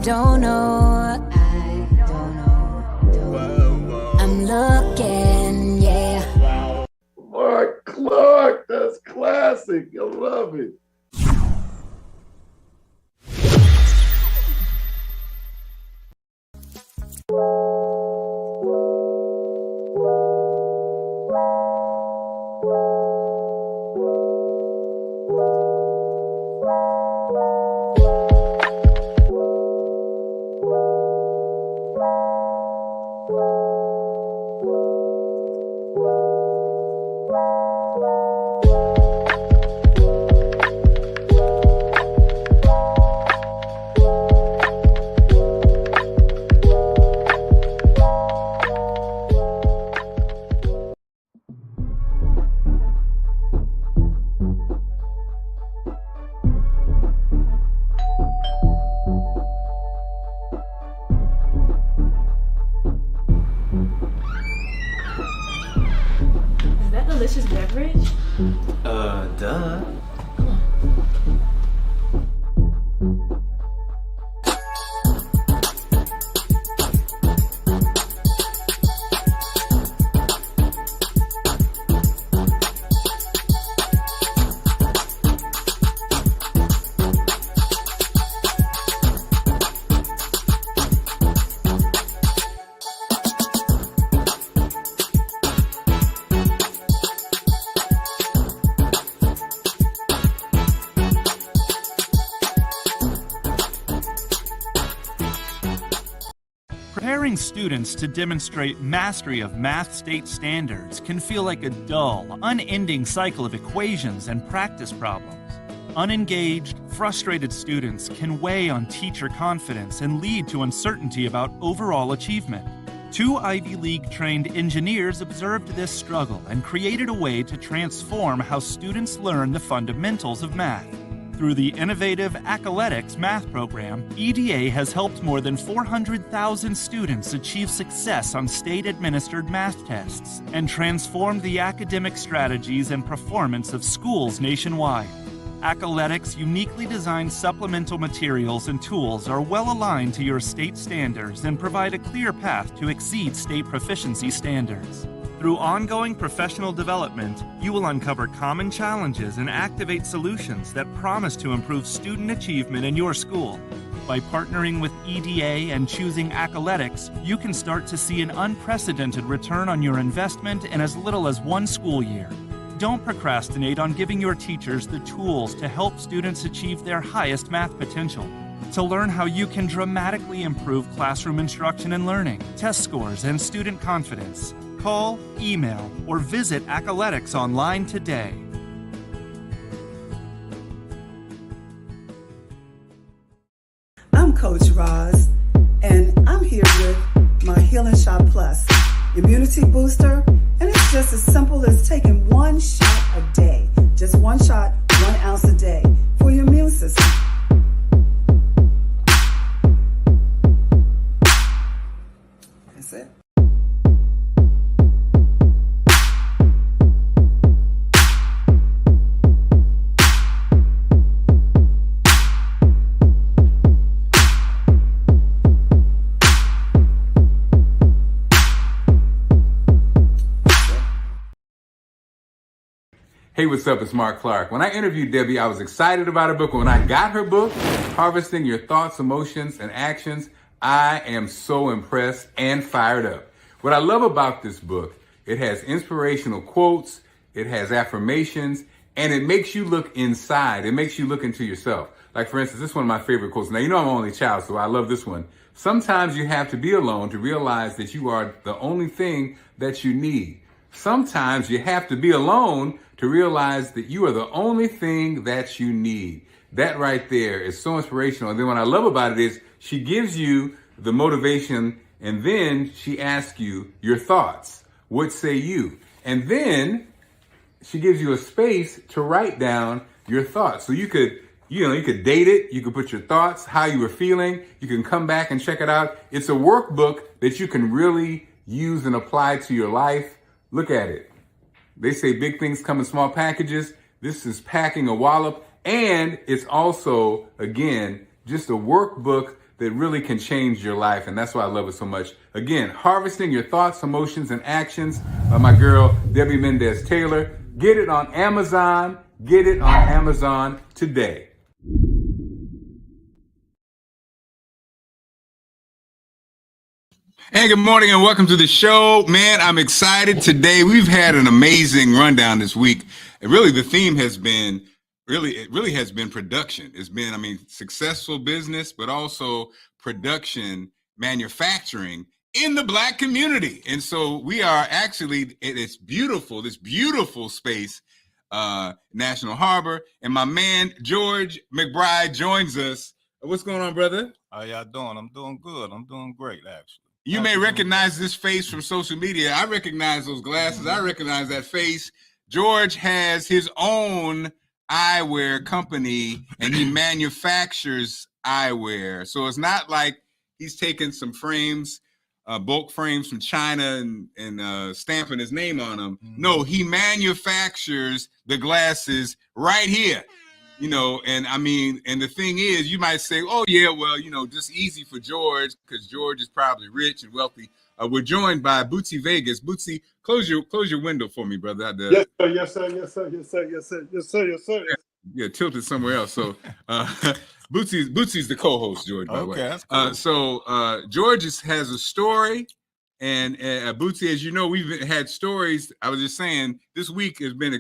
don't know. I don't know. I'm looking, yeah. Marc Clarke, that's classic. I love it. Delicious beverage? Duh. Preparing students to demonstrate mastery of math state standards can feel like a dull, unending cycle of equations and practice problems. Unengaged, frustrated students can weigh on teacher confidence and lead to uncertainty about overall achievement. Two Ivy League-trained engineers observed this struggle and created a way to transform how students learn the fundamentals of math. Through the innovative Accoletics math program, EDA has helped more than 400,000 students achieve success on state-administered math tests and transformed the academic strategies and performance of schools nationwide. Accoletics' uniquely designed supplemental materials and tools are well aligned to your state standards and provide a clear path to exceed state proficiency standards. Through ongoing professional development, you will uncover common challenges and activate solutions that promise to improve student achievement in your school. By partnering with EDA and choosing Accoletics, you can start to see an unprecedented return on your investment in as little as one school year. Don't procrastinate on giving your teachers the tools to help students achieve their highest math potential. To learn how you can dramatically improve classroom instruction and learning, test scores, and student confidence, call, email, or visit Accoletics online today. I'm Coach Roz, and I'm here with my Healing Shot Plus immunity booster, and it's just as simple as taking one shot a day. Just one shot, 1 ounce a day for your immune system. That's it. Hey, what's up? It's Marc Clarke. When I interviewed Debbie, I was excited about her book. When I got her book, Harvesting Your Thoughts, Emotions, and Actions, I am so impressed and fired up. What I love about this book, it has inspirational quotes, it has affirmations, and it makes you look inside. It makes you look into yourself. Like, for instance, this is one of my favorite quotes. Now, you know I'm an only child, so I love this one. Sometimes you have to be alone to realize that you are the only thing that you need. Sometimes you have to be alone to realize that you are the only thing that you need. That right there is so inspirational. And then what I love about it is she gives you the motivation, and then she asks you your thoughts. What say you? And then she gives you a space to write down your thoughts. So you could date it. You could put your thoughts, how you were feeling. You can come back and check it out. It's a workbook that you can really use and apply to your life. Look at it. They say big things come in small packages. This is packing a wallop. And it's also, again, just a workbook that really can change your life. And that's why I love it so much. Again, Harvesting Your Thoughts, Emotions, and Actions by my girl, Debbie Mendez-Taylor. Get it on Amazon. Get it on Amazon today. Hey, good morning and welcome to the show. Man, I'm excited today. We've had an amazing rundown this week. And really the theme has been, it really has been production. It's been, successful business, but also production, manufacturing in the Black community. And so we are actually in this beautiful space, National Harbor. And my man, George McBride, joins us. What's going on, brother? How y'all doing? I'm doing good. I'm doing great, actually. You may recognize this face from social media. I recognize those glasses. I recognize that face. George has his own eyewear company, and he manufactures eyewear. So it's not like he's taking some frames, bulk frames from China and stamping his name on them. Mm-hmm. No, he manufactures the glasses right here. And and the thing is, you might say, oh yeah, well, just easy for George because George is probably rich and wealthy. We're joined by Bootsy Vegas. Bootsy, close your window for me, brother. Yes, sir. Yeah, tilted somewhere else. So Bootsy's the co-host, George, by the way. That's cool. So George has a story. And Bootsy, as you know, we've had stories. I was just saying, this week it's been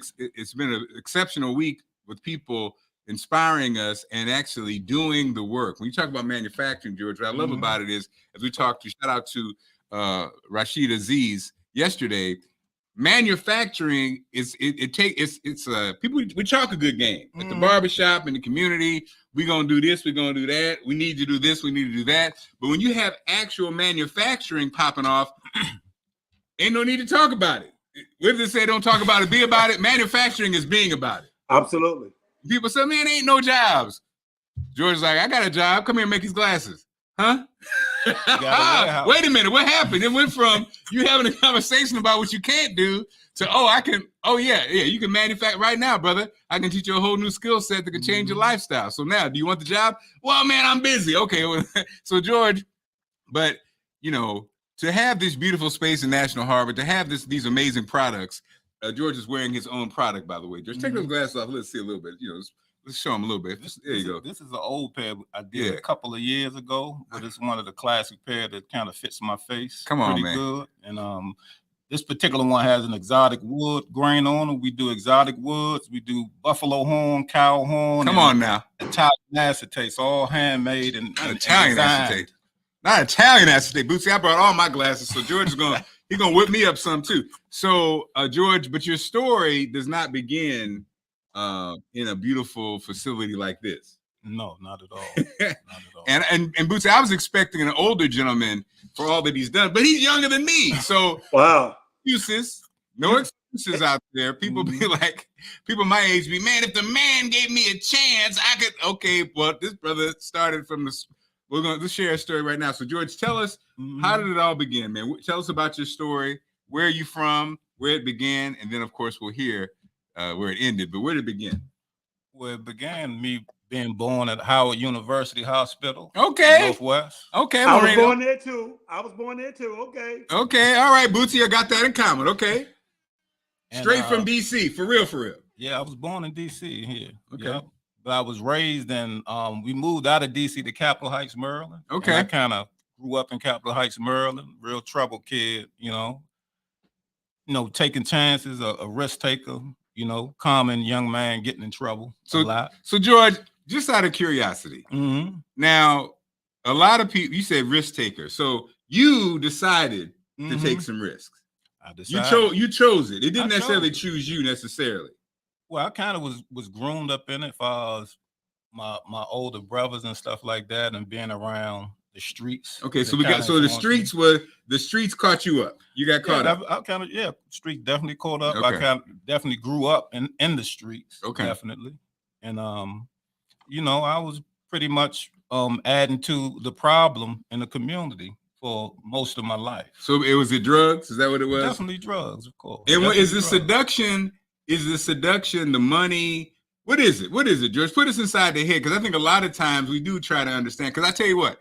an exceptional week with people inspiring us and actually doing the work. When you talk about manufacturing, George, what I love about it is, as we talked to, shout out to Rashid Aziz yesterday, manufacturing is people, we talk a good game at the barbershop, in the community. We're gonna do this, we're gonna do that, we need to do this, we need to do that. But when you have actual manufacturing popping off, ain't no need to talk about it. What did they say? Don't talk about it, be about it. Manufacturing is being about it. Absolutely. People say, man, ain't no jobs. George's like, I got a job. Come here and make these glasses. Huh? Wait a minute. What happened? It went from you having a conversation about what you can't do to, you can manufacture right now, brother. I can teach you a whole new skill set that can change your lifestyle. So now, do you want the job? Well, man, I'm busy. Okay. So George, but to have this beautiful space in National Harbor, to have these amazing products, George is wearing his own product, by the way. Just take those glasses off. Let's see a little bit. Let's show him a little bit. There you go. This is an old pair I did a couple of years ago, but it's one of the classic pair that kind of fits my face. Come on, pretty man. Good. And this particular one has an exotic wood grain on it. We do exotic woods. We do buffalo horn, cow horn. Come on now. Italian acetate, all handmade and Italian acetate. Not Italian acetate. Bootsy, I brought all my glasses, so George is gonna whip me up some too. So George, but your story does not begin in a beautiful facility like this. No, not at all. Not at all. And Bootsy, I was expecting an older gentleman for all that he's done, but he's younger than me. So wow. No excuses out there. People be like, people my age be, man, if the man gave me a chance, I could. Okay, well, this brother started from the. Let's share a story right now. So George, tell us, how did it all begin, man? Tell us about your story. Where are you from? Where it began, and then of course we'll hear where it ended. But where did it begin? Well, it began me being born at Howard University Hospital. Okay. Northwest. Okay. I was born there too. Okay. Okay. All right, Bootsy, I got that in common. Okay. Straight from DC, for real. Yeah, I was born in DC here. Okay. Yep. But I was raised in, we moved out of DC to Capitol Heights, Maryland. Okay. And I kind of grew up in Capitol Heights, Maryland, real trouble kid, taking chances, a risk taker, common young man getting in trouble a lot. So George, just out of curiosity, now, a lot of people, you said risk taker. So you decided to take some risks. I decided. You chose it. It didn't necessarily choose you necessarily. Well, I kind of was groomed up in it as far as my older brothers and stuff like that, and being around the streets. Okay, so the streets caught you up. You got caught up. Streets definitely caught up. Okay. I definitely grew up in the streets. Okay, definitely, and I was pretty much adding to the problem in the community for most of my life. So it was the drugs? Is that what it was? Definitely drugs, of course. And what is the seduction? Is the seduction the money? What is it? What is it, George? Put us inside the head, because I think a lot of times we do try to understand. Because I tell you what,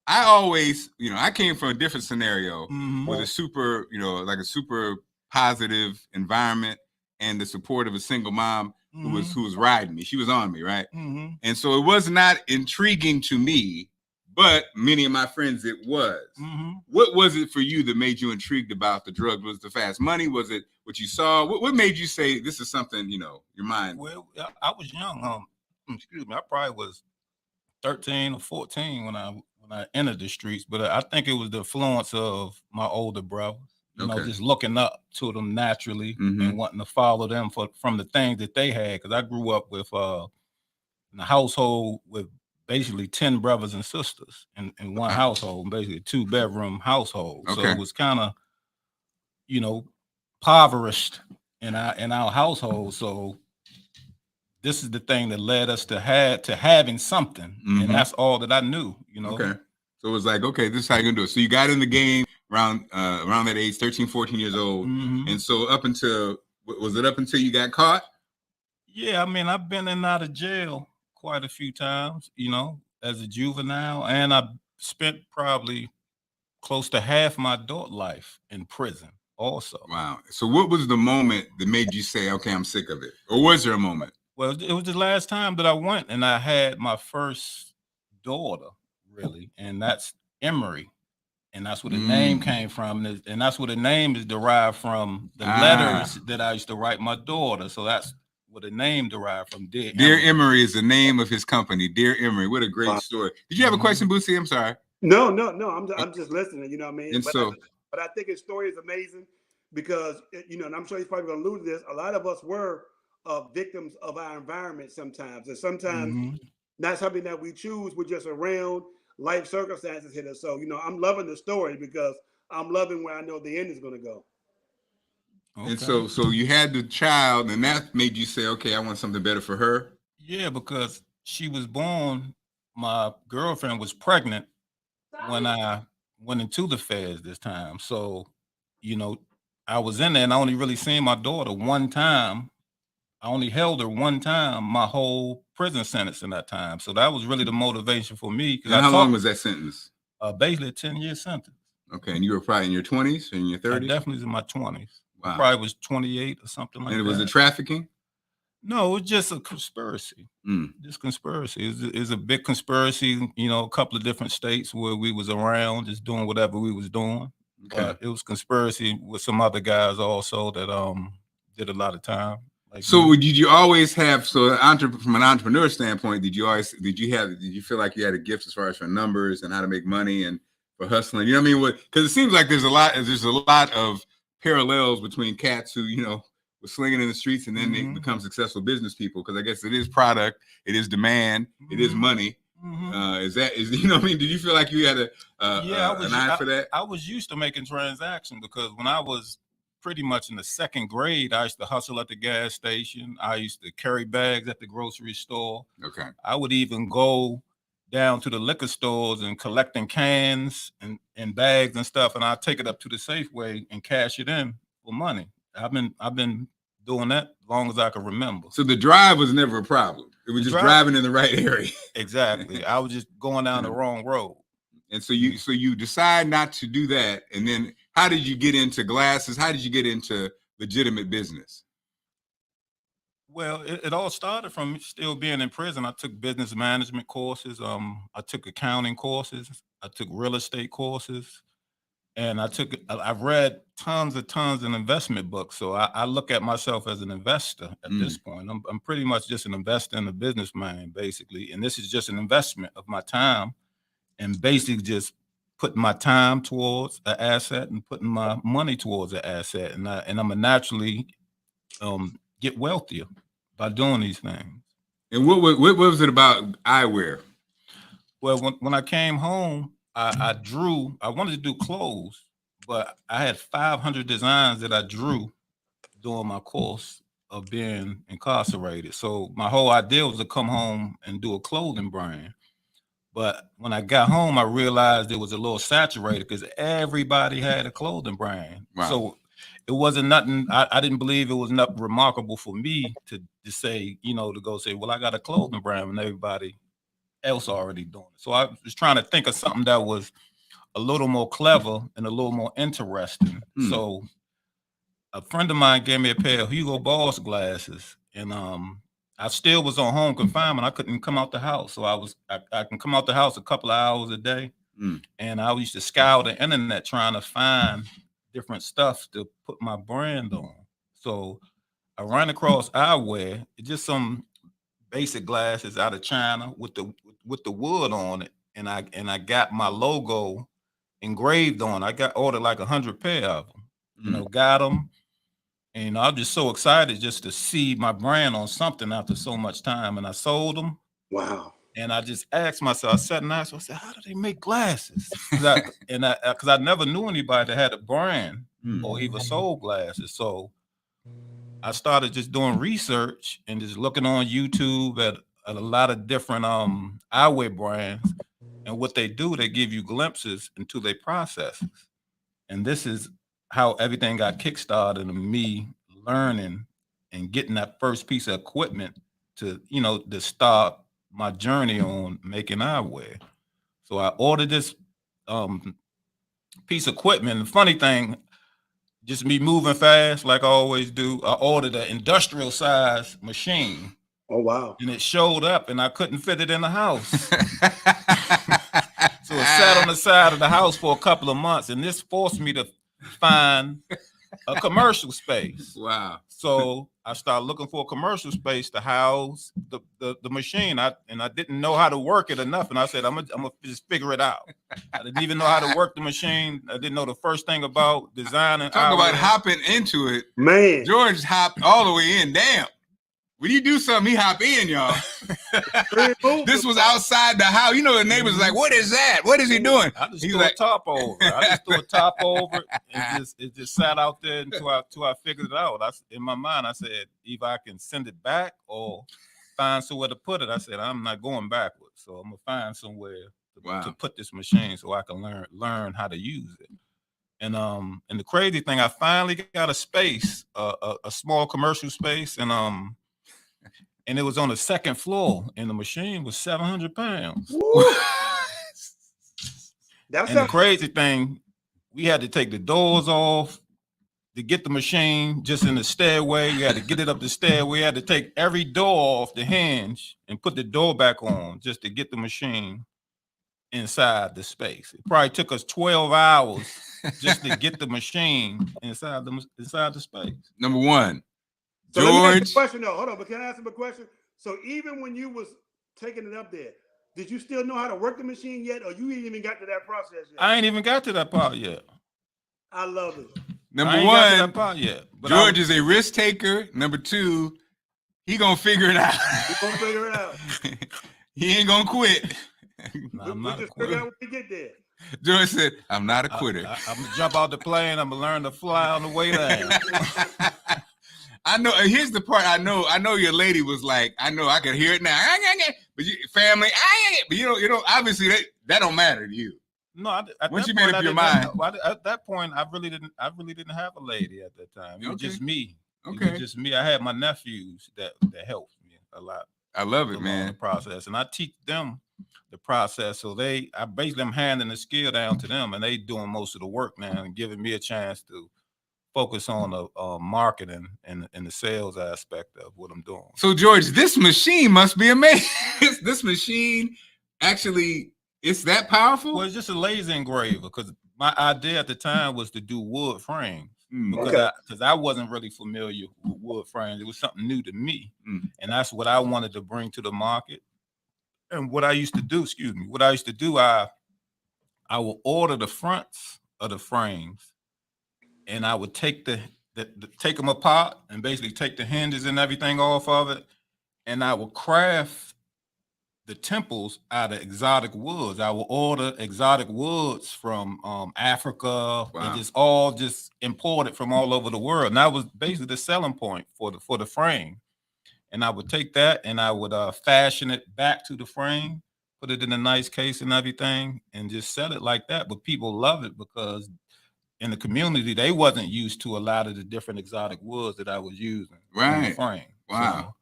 I always, I came from a different scenario with Mhm. a super, like a super positive environment and the support of a single mom who was riding me. She was on me, right? Mhm. And so it was not intriguing to me, but many of my friends it was. Mhm. What was it for you that made you intrigued about the drug? Was it the fast money? Was it what you saw? What made you say this is something, your mind? Well, I was young. Excuse me. I probably was 13 or 14 when I entered the streets, but I think it was the influence of my older brothers. Okay. Just looking up to them naturally Mhm. and wanting to follow them from the things that they had. Because I grew up with in a household with basically 10 brothers and sisters in one household, basically a 2-bedroom household. So Okay. it was kind of, you know, impoverished in our household. So this is the thing that led us to having something, and that's all that I knew. Okay. So it was like, okay, this is how you're gonna do it. So you got in the game around that age, 13, 14 years old. And so up until was it up until you got caught? Yeah, I mean, I've been in and out of jail quite a few times, as a juvenile, and I spent probably close to half my adult life in prison also. Wow. So what was the moment that made you say, okay, I'm sick of it? Or was there a moment? Well, it was the last time that I went and I had my first daughter, really, and that's Emory. And that's where the name came from. And that's where the name is derived from the letters that I used to write my daughter. So that's where the name derived from. Dear Emory is the name of his company. Dear Emory. What a great story. Did you have a question, Boosie? I'm sorry. No. I'm just listening. You know what I mean? And But I think his story is amazing because and I'm sure he's probably going to allude to this. A lot of us were victims of our environment sometimes, and sometimes not something that we choose. We're just around. Life circumstances hit us. So I'm loving the story because I'm loving where I know the end is going to go. And so you had the child, and that made you say, okay, I want something better for her. Yeah, because she was born, my girlfriend was pregnant when I went into the feds this time. So, I was in there and I only really seen my daughter one time. I only held her one time my whole prison sentence in that time. So that was really the motivation for me. And how long was that sentence? Basically a 10-year sentence. Okay, and you were probably in your 20s or in your 30s? I definitely was in my 20s. Wow. I probably was 28 or something like that. And it was a trafficking? No, it was just a conspiracy. Just conspiracy. It's a big conspiracy, a couple of different states where we was around just doing whatever we was doing. Okay. But it was conspiracy with some other guys also that did a lot of time. So did you always have, from an entrepreneur standpoint, did you feel like you had a gift as far as for numbers and how to make money and for hustling? You know what I mean? Because it seems like there's a lot of parallels between cats who, was slinging in the streets and then they become successful business people. Because I guess it is product, it is demand, it is money. Is you know what I mean? Did you feel like you had an eye for that? I was used to making transactions because when I was pretty much in the second grade, I used to hustle at the gas station. I used to carry bags at the grocery store. Okay. I would even go down to the liquor stores and collecting cans and bags and stuff, and I'd take it up to the Safeway and cash it in for money. I've been doing that as long as I can remember. So the drive was never a problem. It was just driving in the right area. Exactly. I was just going down the wrong road. And so you decide not to do that. And then how did you get into glasses? How did you get into legitimate business? Well, it all started from still being in prison. I took business management courses. I took accounting courses. I took real estate courses. And I've read tons of investment books. So I look at myself as an investor at this point. I'm pretty much just an investor and a businessman, basically. And this is just an investment of my time and basically just putting my time towards an asset and putting my money towards an asset. And I'm gonna naturally get wealthier by doing these things. And what was it about eyewear? Well, when I came home, I drew. I wanted to do clothes, but I had 500 designs that I drew during my course of being incarcerated. So my whole idea was to come home and do a clothing brand. But when I got home, I realized it was a little saturated because everybody had a clothing brand. Wow. So it wasn't nothing. I didn't believe it was nothing remarkable for me to say, to go say, well, I got a clothing brand, and everybody else already doing it. So I was trying to think of something that was a little more clever and a little more interesting. So a friend of mine gave me a pair of Hugo Boss glasses, and I still was on home confinement. I couldn't come out the house, so I can come out the house a couple of hours a day, and I used to scour the internet trying to find different stuff to put my brand on. So I ran across eyewear, just some basic glasses out of China with the wood on it, and I got my logo engraved on. I ordered like 100 pair of them. You know, got them. And I'm just so excited just to see my brand on something after so much time. And I sold them. Wow. And I just asked myself, I sat and asked myself, how do they make glasses? Because I never knew anybody that had a brand or even sold glasses. So I started just doing research and just looking on YouTube at a lot of different eyewear brands. And what they do, they give you glimpses into their processes. And this is how everything got kickstarted and me learning and getting that first piece of equipment to start my journey on making eyewear. So I ordered this piece of equipment. And the funny thing, just me moving fast like I always do, I ordered an industrial size machine. Oh, wow. And it showed up and I couldn't fit it in the house. So it sat on the side of the house for a couple of months, and this forced me to find a commercial space. Wow. So I started looking for a commercial space to house the machine. I didn't know how to work it enough, and I said, I'm gonna just figure it out. I didn't even know how to work the machine. I didn't know the first thing about designing. Talk about hopping into it. Man. George hopped all the way in. Damn. When you do something, he hop in, y'all. This was outside the house. You know, the neighbors like, what is that? What is he doing? I just threw a top over. I just threw a top over and it just sat out there until I figured it out. In my mind, I said, either I can send it back or find somewhere to put it. I said, I'm not going backwards. So I'm gonna find somewhere to put this machine so I can learn how to use it. And the crazy thing, I finally got a space, a small commercial space, and it was on the second floor, and the machine was 700 pounds. And the crazy thing, we had to take the doors off to get the machine just in the stairway. You had to get it up the stairway. We had to take every door off the hinge and put the door back on just to get the machine inside the space. It probably took us 12 hours just to get the machine inside the space. Number one. So George. let me ask you a question though. Hold on, but can I ask him a question? So even when you was taking it up there, did you still know how to work the machine yet, or you ain't even got to that process yet? I ain't even got to that part yet. I love it. Number one, part yet, George is a risk taker. Number two, he gonna figure it out. He gonna figure it out. He ain't gonna quit. No, I'm not a just quitter. figure out when we get there. George said, I'm not a quitter. I'm gonna jump out the plane. I'm gonna learn to fly on the way down. I know. Here's the part. I know your lady was like, I know I could hear it now. But family, but you know, obviously that don't matter to you. No, once you made up your mind. At that point, I really didn't have a lady at that time. It was just me. Okay. It was just me. I had my nephews that helped me a lot. I love it, man. The process, and I teach them the process. So I basically am handing the skill down to them, and they doing most of the work now and giving me a chance to focus on the marketing and the sales aspect of what I'm doing. So George, this machine must be amazing. This machine actually, it's that powerful? Well, it's just a laser engraver because my idea at the time was to do wood frames. Because I wasn't really familiar with wood frames. It was something new to me. And that's what I wanted to bring to the market. And what I used to do, I would order the fronts of the frames, and I would take take them apart and basically take the hinges and everything off of it, and I would craft the temples out of exotic woods. I will order exotic woods from Africa. And just imported from all over the world. And that was basically the selling point for the frame. And I would take that and I would fashion it back to the frame, put it in a nice case and everything, and just sell it like that. But people love it because in the community, they wasn't used to a lot of the different exotic woods that I was using in the frame. Wow.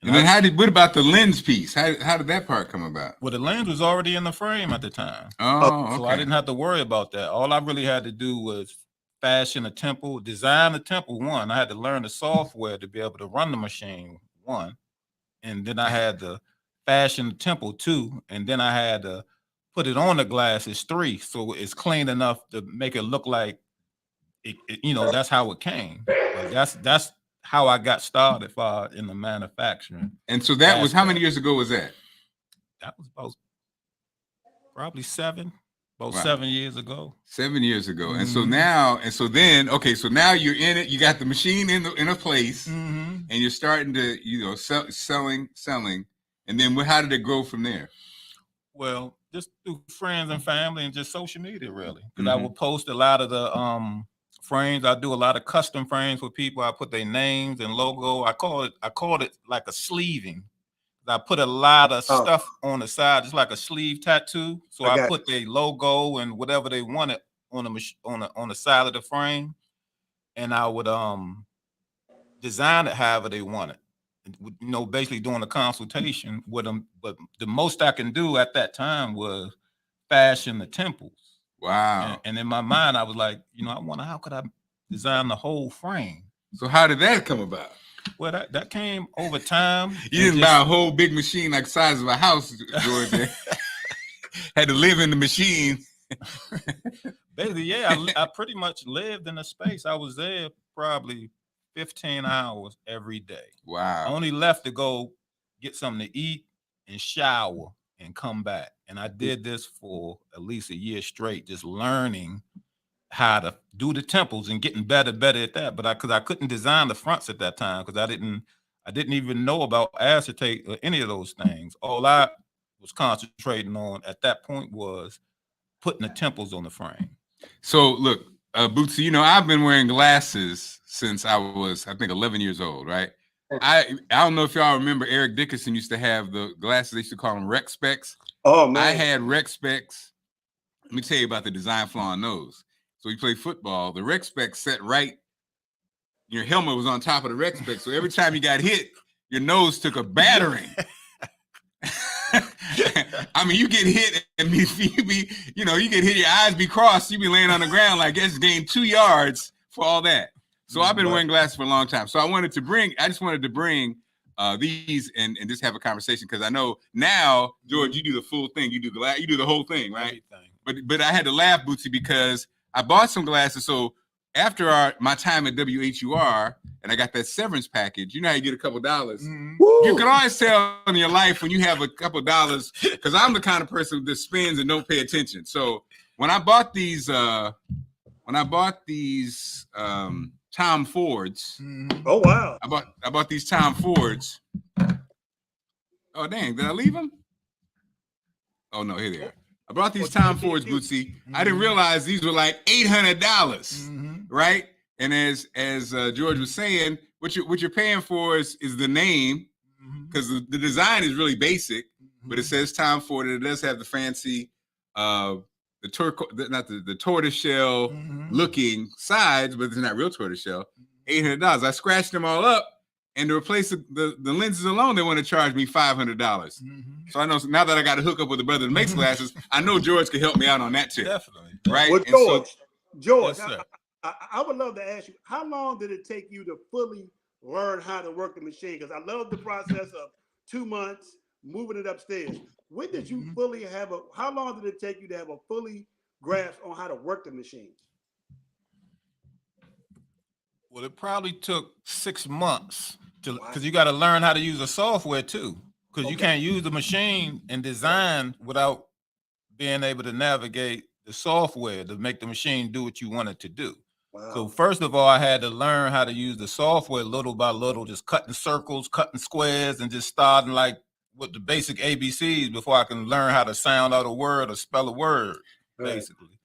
And then what about the lens piece? How did that part come about? Well, the lens was already in the frame at the time. Oh, okay. So I didn't have to worry about that. All I really had to do was fashion a temple, design a temple, one. I had to learn the software to be able to run the machine, one. And then I had to fashion the temple, two. And then I had to put it on the glasses, three. So it's clean enough to make it look like, that's how it came. But that's how I got started in the manufacturing. And so that was, how many years ago was that? That was about probably 7 years ago. 7 years ago. And so now, so now you're in it. You got the machine in a place, and you're starting to, selling. And then how did it grow from there? Well, just through friends and family and just social media, really. Because I would post a lot of the frames. I do a lot of custom frames for people. I put their names and logo. I called it like a sleeving. I put a lot of stuff on the side, just like a sleeve tattoo. So I put their logo and whatever they wanted on the side of the frame, and I would design it however they wanted. Basically doing a consultation with them. But the most I can do at that time was fashion the temples. Wow. And in my mind, I was like, I wonder how could I design the whole frame? So how did that come about? Well, that came over time. You didn't buy a whole big machine like the size of a house, George. Had to live in the machine. Basically, yeah, I pretty much lived in the space. I was there probably 15 hours every day. Wow. I only left to go get something to eat and shower and come back. And I did this for at least a year straight, just learning how to do the temples and getting better at that. But because I couldn't design the fronts at that time, because I didn't even know about acetate or any of those things. All I was concentrating on at that point was putting the temples on the frame. So look, Bootsy, I've been wearing glasses since I was, I think, 11 years old, right? I don't know if y'all remember Eric Dickerson used to have the glasses. They used to call them Rec Specs. Oh, man. I had Rec Specs. Let me tell you about the design flaw on those. So you play football, the Rec Specs set right. Your helmet was on top of the Rec Specs. So every time you got hit, your nose took a battering. I mean, you get hit and you get hit, your eyes be crossed, you be laying on the ground like it's gained 2 yards for all that. So I've been wearing glasses for a long time. So I just wanted to bring these and just have a conversation, because I know now, George, you do the full thing. You do the whole thing, right? But I had to laugh, Bootsy, because I bought some glasses. So after my time at WHUR, and I got that severance package, how you get a couple dollars. You can always tell in your life when you have a couple dollars, because I'm the kind of person that spends and don't pay attention. So when I bought these Tom Fords. Oh, wow. I bought these Tom Fords. Oh, dang. Did I leave them? Oh, no. Here they are. I brought these Tom Fords, Bootsy. I didn't realize these were like $800, right? And as George was saying, what you're paying for is the name, because the design is really basic, but it says Tom Ford, and it does have the fancy, the tortoiseshell looking sides, but it's not real tortoiseshell. $800. I scratched them all up, and to replace the lenses alone, they want to charge me $500. So I know now that I got to hook up with a brother that makes glasses, I know George can help me out on that too. Definitely. Right? Well, George, Yes, I would love to ask you, how long did it take you to fully learn how to work the machine? Because I love the process of 2 months moving it upstairs. When did you fully how long did it take you to have a fully grasp on how to work the machine? Well, it probably took 6 months because you got to learn how to use the software too. Because you can't use the machine and design without being able to navigate the software to make the machine do what you want it to do. Wow. So first of all, I had to learn how to use the software little by little, just cutting circles, cutting squares, and just starting like with the basic ABCs before I can learn how to sound out a word or spell a word, basically.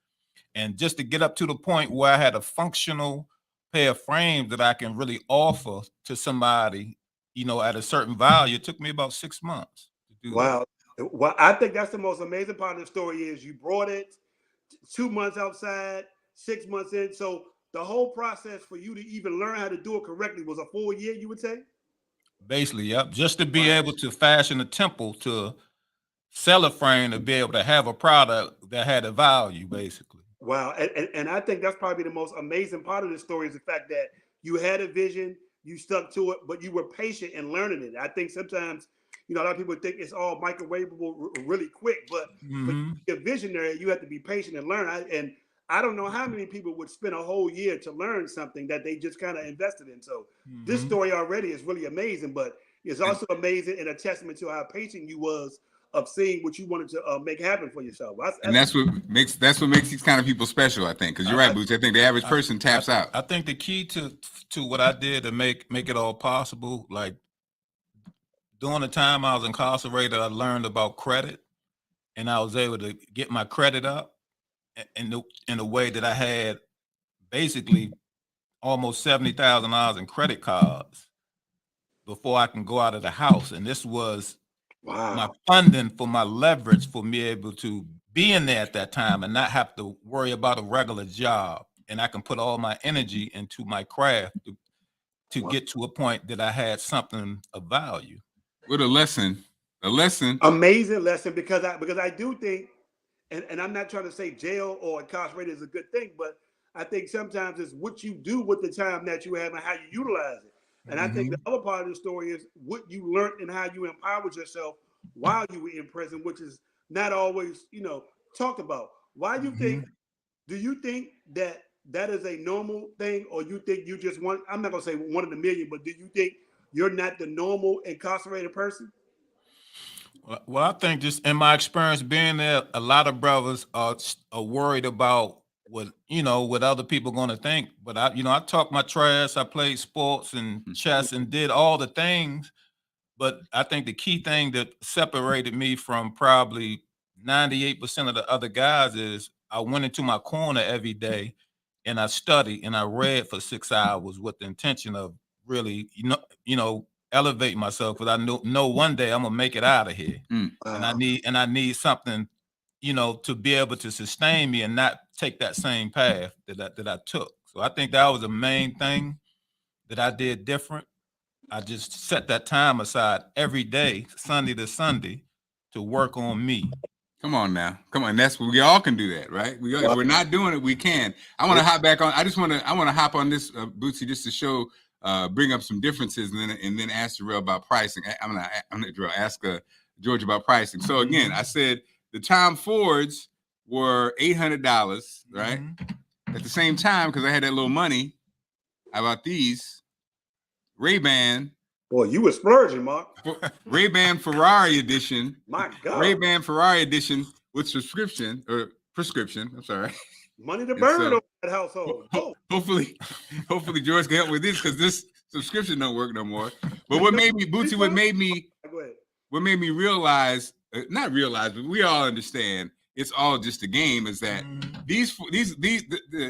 And just to get up to the point where I had a functional pair of frames that I can really offer to somebody, at a certain value, it took me about 6 months to do that. Well, I think that's the most amazing part of the story is you brought it 2 months outside, 6 months in. So the whole process for you to even learn how to do it correctly was a full year, you would say? Basically, yep. Just to be able to fashion a temple to sell a frame, to be able to have a product that had a value, basically. Wow. And I think that's probably the most amazing part of this story is the fact that you had a vision, you stuck to it, but you were patient in learning it. I think sometimes, a lot of people think it's all microwavable really quick, but Mm-hmm. you're a visionary, you have to be patient and learn. And I don't know how many people would spend a whole year to learn something that they just kind of invested in. So this story already is really amazing, but it's also amazing and a testament to how patient you was of seeing what you wanted to make happen for yourself. And that's what makes these kind of people special, I think. Because you're right, Boots. I think the average person taps out. I think the key to what I did to make it all possible, like during the time I was incarcerated, I learned about credit, and I was able to get my credit up in a way that I had basically almost $70,000 in credit cards before I can go out of the house. And this was my funding for my leverage for me able to be in there at that time and not have to worry about a regular job. And I can put all my energy into my craft to get to a point that I had something of value. What a lesson. Amazing lesson, because I do think, and I'm not trying to say jail or incarcerated is a good thing, but I think sometimes it's what you do with the time that you have and how you utilize it. And I think the other part of the story is what you learned and how you empowered yourself while you were in prison, which is not always, talked about. Why do you think that is a normal thing, or you think you just want, I'm not going to say one in a million, but do you think you're not the normal incarcerated person? Well, I think just in my experience being there, a lot of brothers are worried about what other people going to think. But I talked my trash. I played sports and chess and did all the things. But I think the key thing that separated me from probably 98% of the other guys is I went into my corner every day and I studied and I read for 6 hours with the intention of really, elevate myself, because I know one day I'm gonna make it out of here. And I need something, to be able to sustain me and not take that same path that I took. So I think that was the main thing that I did different. I just set that time aside every day, Sunday to Sunday, to work on me. Come on now. Come on. That's we all can do that, right? If we're not doing it, we can. I want to hop back on. I want to hop on this, Bootsy, just to show, bring up some differences, and then ask Jarrell about pricing. I'm gonna ask George about pricing. So again, I said the Tom Fords were $800, right? At the same time, because I had that little money, how about these Ray-Ban? Boy, you were splurging, Mark. Ray-Ban Ferrari edition. My God. Ray-Ban Ferrari edition with prescription. I'm sorry. Money to burn over that household. Hopefully George can help with this, because this subscription don't work no more. But what made me, Bootsy, what made me realize, not realize, but we all understand it's all just a game, is that these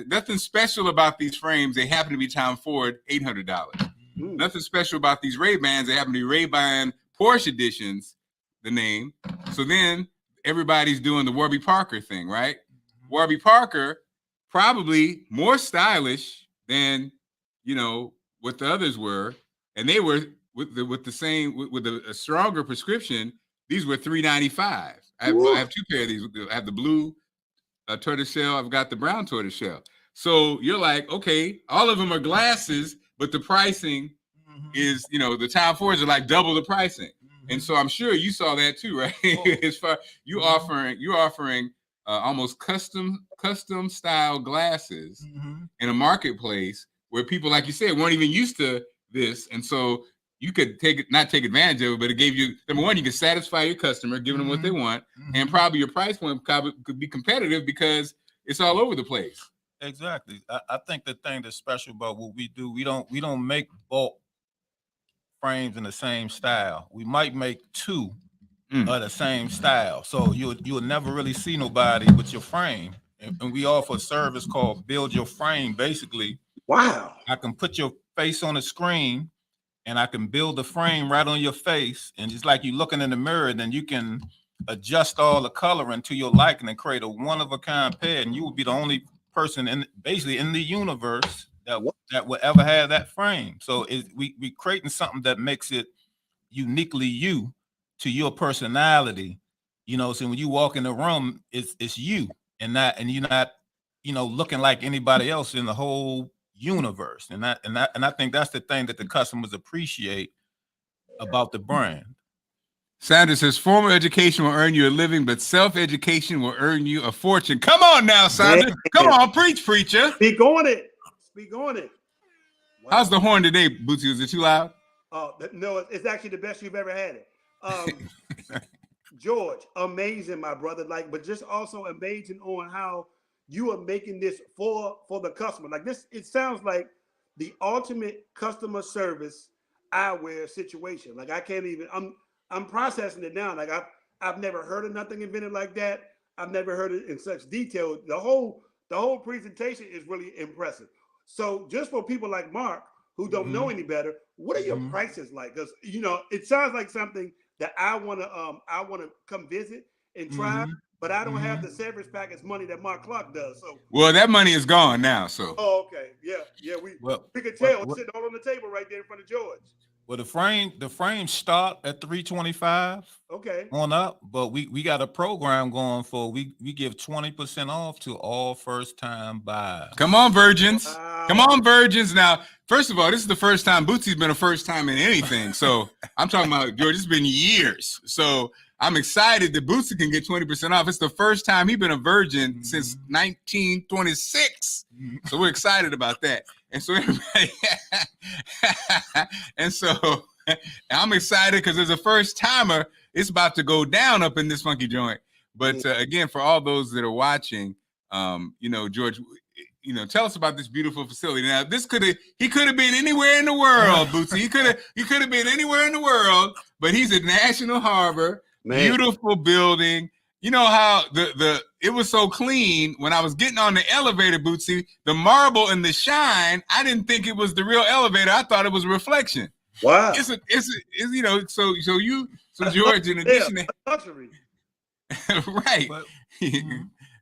nothing special about these frames. They happen to be Tom Ford $800. Nothing special about these Ray-Bans. They happen to be Ray-Ban Porsche editions, the name. So then everybody's doing the Warby Parker thing, right? Warby Parker, probably more stylish than, what the others were. And they were with a stronger prescription. These were $395. I have two pair of these. I have the blue tortoiseshell. I've got the brown tortoiseshell. So you're like, okay, all of them are glasses, but the pricing is, the Tom Fords are like double the pricing. And so I'm sure you saw that too, right? As far you're offering almost custom style glasses in a marketplace where people, like you said, weren't even used to this. And so you could not take advantage of it, but it gave you, number one, you could satisfy your customer, giving them what they want, and probably your price point could be competitive because it's all over the place. Exactly. I think the thing that's special about what we do, we don't make bulk frames in the same style. We might make two of the same style. So you'll never really see nobody with your frame. And we offer a service called Build Your Frame. Basically, wow, I can put your face on the screen and I can build the frame right on your face. And just like you looking in the mirror, then you can adjust all the coloring to your liking and create a one-of-a-kind pair. And you will be the only person in the universe that will ever have that frame. So we creating something that makes it uniquely you to your personality. You know, so when you walk in the room, it's you and you're not, you know, looking like anybody else in the whole universe. And I think that's the thing that the customers appreciate about the brand. Sandra says, formal education will earn you a living, but self-education will earn you a fortune. Come on now, Sandra. Man. Come on, preach, preacher. Speak on it. Speak on it. Wow. How's the horn today, Bootsy? Is it too loud? No, it's actually the best you've ever had it. George, amazing, my brother. Like, but just also amazing on how you are making this for the customer. Like this, it sounds like the ultimate customer service eyewear situation. Like I can't even. I'm processing it now. Like I've never heard of nothing invented like that. I've never heard it in such detail. The whole presentation is really impressive. So just for people like Mark who don't know any better, what are your prices like? Because you know, it sounds like something that I wanna come visit and try, but I don't have the severance package money that Marc Clarke does. So well, that money is gone now. So okay, yeah, we could tell it's sitting all on the table right there in front of George. Well, the frame start at $325. Okay. On up, but we got a program going for we give 20% off to all first time buyers. Come on, virgins. Wow. Come on, virgins. Now, first of all, this is the first time Bootsy's been a first time in anything. So I'm talking about George, it's been years. So I'm excited that Bootsy can get 20% off. It's the first time he's been a virgin since 1926. So we're excited about that. And so everybody, and so I'm excited because as a first timer, it's about to go down up in this funky joint. But again, for all those that are watching, you know, George, you know, tell us about this beautiful facility. Now, he could have been anywhere in the world, Bootsy. He could have been anywhere in the world, but he's at National Harbor, beautiful building. You know how it was so clean when I was getting on the elevator, Bootsy, the marble and the shine, I didn't think it was the real elevator. I thought it was a reflection. Wow. It's you know, so George, in addition to luxury. right. But,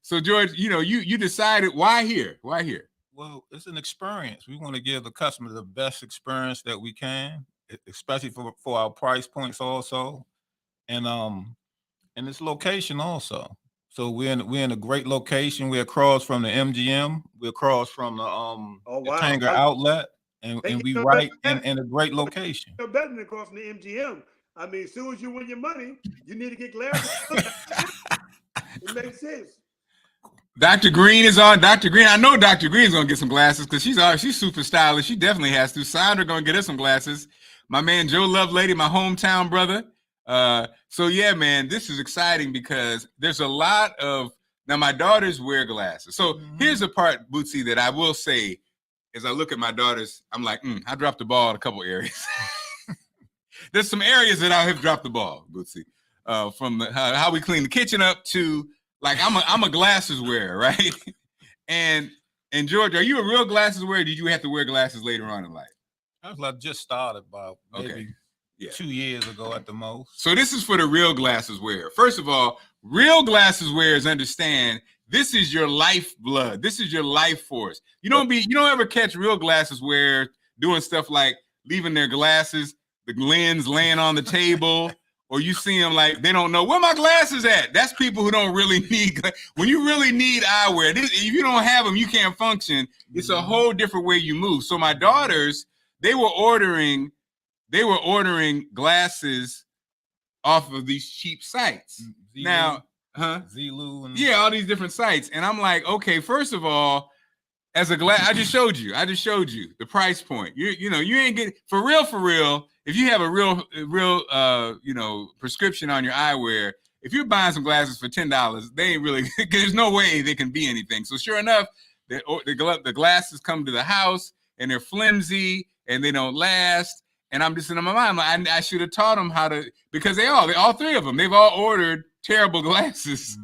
so George, you know, you decided why here? Well, it's an experience. We want to give the customer the best experience that we can, especially for our price points also. And its location also. So we're in a great location. We're across from the MGM. We're across from the Tanger outlet. And we right in a great location. You're better than across from the MGM. I mean, as soon as you win your money, you need to get glasses. It makes sense. Dr. Green is on. Dr. Green, I know Dr. Green's gonna get some glasses because she's super stylish. She definitely has to. Sandra gonna get us some glasses. My man Joe Lovelady, my hometown brother. So yeah, man, this is exciting because there's a lot of now my daughters wear glasses. So here's the part, Bootsy, that I will say as I look at my daughters, I'm like, I dropped the ball in a couple areas. There's some areas that I have dropped the ball, Bootsy, from how we clean the kitchen up to like I'm a glasses wearer, right? And George, are you a real glasses wearer? Or did you have to wear glasses later on in life? I was like just started about maybe 2 years ago at the most. So this is for the real glasses wearer. First of all, real glasses wearers understand this is your lifeblood. This is your life force. You don't ever catch real glasses wearers doing stuff like leaving their glasses, the lens laying on the table, or you see them like they don't know where my glasses at. That's people who don't really need. When you really need eyewear, if you don't have them, you can't function. It's a whole different way you move. So my daughters, they were ordering glasses off of these cheap sites. Zulu, now, Zulu and all these different sites. And I'm like, okay, first of all, as a glass, I just showed you the price point. You ain't getting for real. If you have a real prescription on your eyewear, if you're buying some glasses for $10, they ain't really. There's no way they can be anything. So sure enough, the glasses come to the house and they're flimsy and they don't last. And I'm just in my mind, like, I should have taught them how to, because they all three of them, they've all ordered terrible glasses.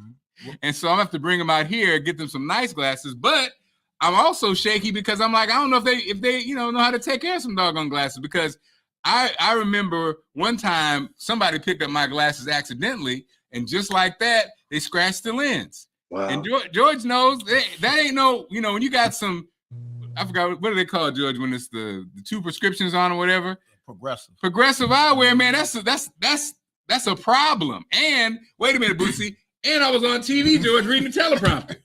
And so I'm gonna have to bring them out here, get them some nice glasses. But I'm also shaky because I'm like, I don't know if they know how to take care of some doggone glasses, because I remember one time somebody picked up my glasses accidentally, and just like that, they scratched the lens. Wow. And George knows that ain't no, when you got some, I forgot, what do they call it, George, when it's the two prescriptions on or whatever? Progressive eyewear, man. That's a problem. And wait a minute, Bootsy. And I was on TV, George, reading the teleprompter.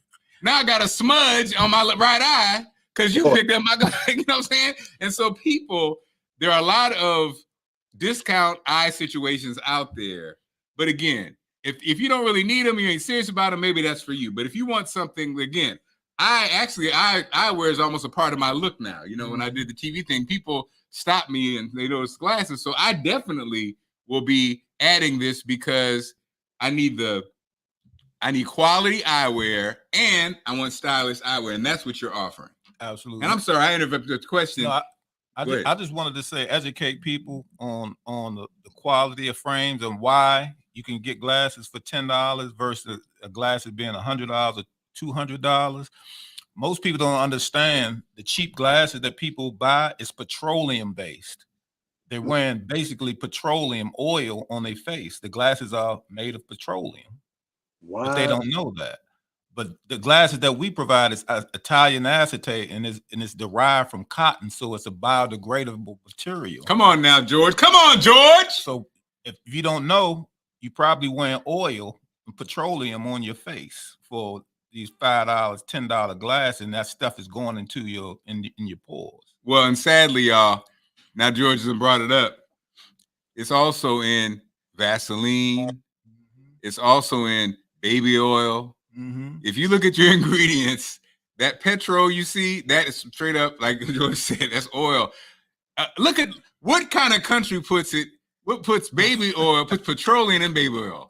Now I got a smudge on my right eye because you picked up my, you know what I'm saying? And so there are a lot of discount eye situations out there. But again, if you don't really need them, you ain't serious about them, maybe that's for you. But if you want something, again, eyewear is almost a part of my look now. You know, when I did the TV thing, people stopped me and they noticed glasses. So I definitely will be adding this because I need quality eyewear and I want stylish eyewear, and that's what you're offering. Absolutely. And I'm sorry, I interrupted the question. No, I just wanted to say, educate people on the quality of frames and why you can get glasses for $10 versus a glasses being $100 or $200. Most people don't understand the cheap glasses that people buy is petroleum based. They're wearing basically petroleum oil on their face. The glasses are made of petroleum. Wow. But they don't know that. But the glasses that we provide is Italian acetate, and it's derived from cotton, so it's a biodegradable material. Come on now, George. Come on, George. So if you don't know, you probably wearing oil and petroleum on your face for these $5, $10 glass, and that stuff is going into your pores. Well, and sadly, y'all, now George has brought it up. It's also in Vaseline. It's also in baby oil. If you look at your ingredients, that petrol you see, that is straight up, like George said, that's oil. Look at what kind of country puts baby oil, puts petroleum in baby oil.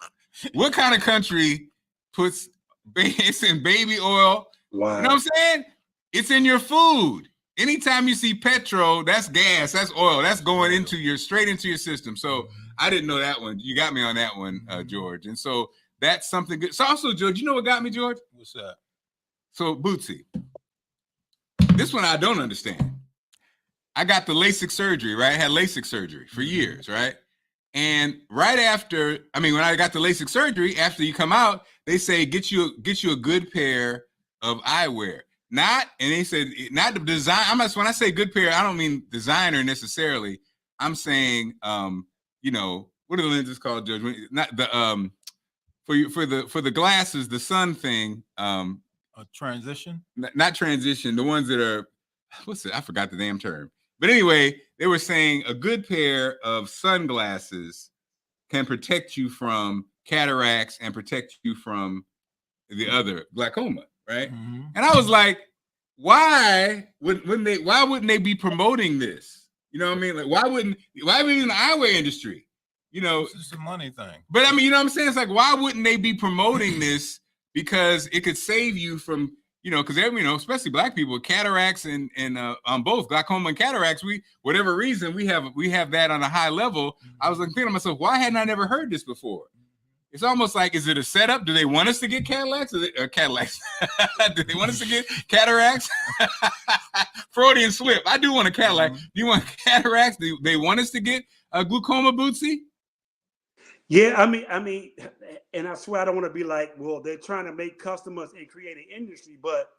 What kind of country puts it's in baby oil? Wow. You know what I'm saying? It's in your food. Anytime you see petrol, that's gas, that's oil, that's going straight into your system. So I didn't know that one. You got me on that one, George. And so that's something good. So also, George, you know what got me, George? What's that? So Bootsy, this one I don't understand. I got the LASIK surgery, right? I had LASIK surgery for years, right? And right after, when I got the LASIK surgery, after you come out, they say get you a good pair of eyewear. And they said not the design. When I say good pair, I don't mean designer necessarily. I'm saying, what are the lenses called, Judge? Not the for the glasses, the sun thing. A transition? Not transition. The ones that are I forgot the damn term. But anyway, they were saying a good pair of sunglasses can protect you from cataracts and protect you from the other glaucoma, right? Mm-hmm. And I was like, why wouldn't they be promoting this? You know what I mean? Like, why would in the eyewear industry? It's just a money thing. But you know what I'm saying? It's like, why wouldn't they be promoting this? Because it could save you from, because especially Black people, cataracts and on both glaucoma and cataracts, whatever reason we have that on a high level. Mm-hmm. I was like thinking to myself, why hadn't I never heard this before? It's almost like, is it a setup? Do they want us to get Cadillacs? Cadillacs? Do they want us to get cataracts? Freudian slip. I do want a Cadillac. Mm-hmm. Do you want cataracts? Do they want us to get a glaucoma, Bootsy? Yeah, I mean, and I swear I don't want to be like, well, they're trying to make customers and create an industry, but